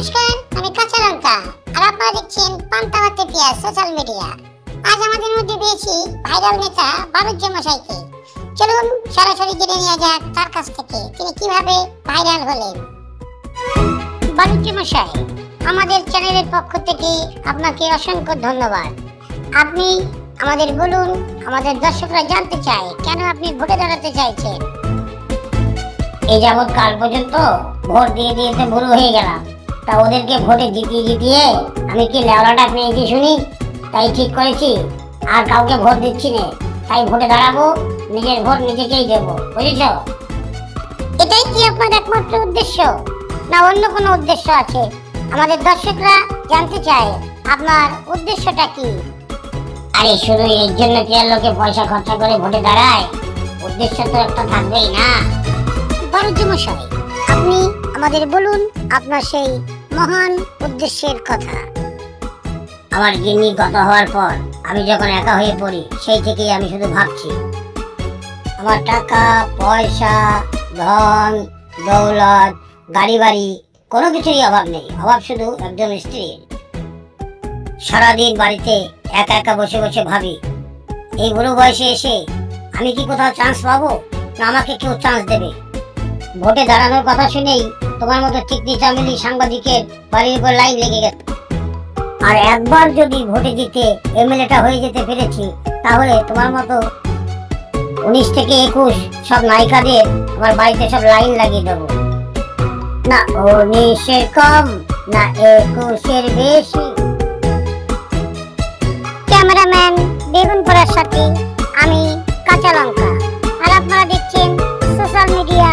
নমস্কার, আমি কাঁচা লঙ্কা আর আপনারা দেখছেন পান্তা ভাতে পেঁয়াজ সোশ্যাল মিডিয়া। আজ আমাদের মধ্যে পেয়েছি ভাইরাল নেতা বাণিজ্য মশাইকে। চলুন সরাসরি জেনে নেওয়া যাক তার কাছ থেকে তিনি কিভাবে ভাইরাল হলেন। বাণিজ্য মশাই, আমাদের চ্যানেলের পক্ষ থেকে আপনাকে অসংখ্য ধন্যবাদ। আপনি আমাদের বলুন, আমাদের দর্শকরা জানতে চায় কেন আপনি ভোটে দাঁড়াতে চাইছেন। এই যাবৎ কাল পর্যন্ত ভোট দিয়ে দিয়ে তো বুড়ো হয়ে গেলাম, তা ওদেরকে ভোটে জিতিয়ে আমি কি লেওড়াটা পেয়েছি শুনি, তাই ঠিক করেছি আর কাউকে ভোট দিচ্ছি না। তাই ভোটে দাঁড়াবো, নিজের ভোট নিজেকেই দেবো, বুঝেছ? এটাই কি আপনার একমাত্র উদ্দেশ্য, না অন্য কোনো উদ্দেশ্য আছে? আমাদের দর্শকরা জানতে চায় আপনার উদ্দেশ্যটা কি। আরে শুধু এর জন্য কি আর লোকে পয়সা খরচা করে ভোটে দাঁড়ায়? উদ্দেশ্য তো একটা থাকবেই না। বাণিজ্য মশাই, আপনি আমাদের বলুন আপনার সেই মহান উদ্দেশ্যের কথা। আমার গিন্নি গত হওয়ার পর আমি যখন একা হয়ে পড়ি, সেই থেকেই আমি শুধু ভাবছি আমার টাকা পয়সা, ধন দৌলত, গাড়ি বাড়ি কোনো কিছুরই অভাব নেই। অভাব শুধু একজন স্ত্রীর। সারাদিন বাড়িতে একা একা বসে বসে ভাবি, এই বুড়ো বয়সে এসে আমি কি কোথাও চান্স পাবো, না আমাকে কেউ চান্স দেবে? ভোটে দাঁড়ানোর কথা শুনেই তোমার মতো টিকনি চামেলি সাংবাদিকের বাড়ির উপর লাইন লেগে গেছে। আর একবার যদি ভোটে জিতে এমএলএটা হয়ে যেতে পেরেছি, তাহলে তোমার মতো 19 থেকে 21 সব নায়িকাদের আমার বাড়িতে সব লাইন লাগিয়ে দেবো। না 19-এর কম, না 21-এর বেশি। ক্যামেরাম্যান বেগুন পোড়ার সাথে আমি কাঁচা লঙ্কা, আর আপনারা দেখছেন সোশ্যাল মিডিয়া।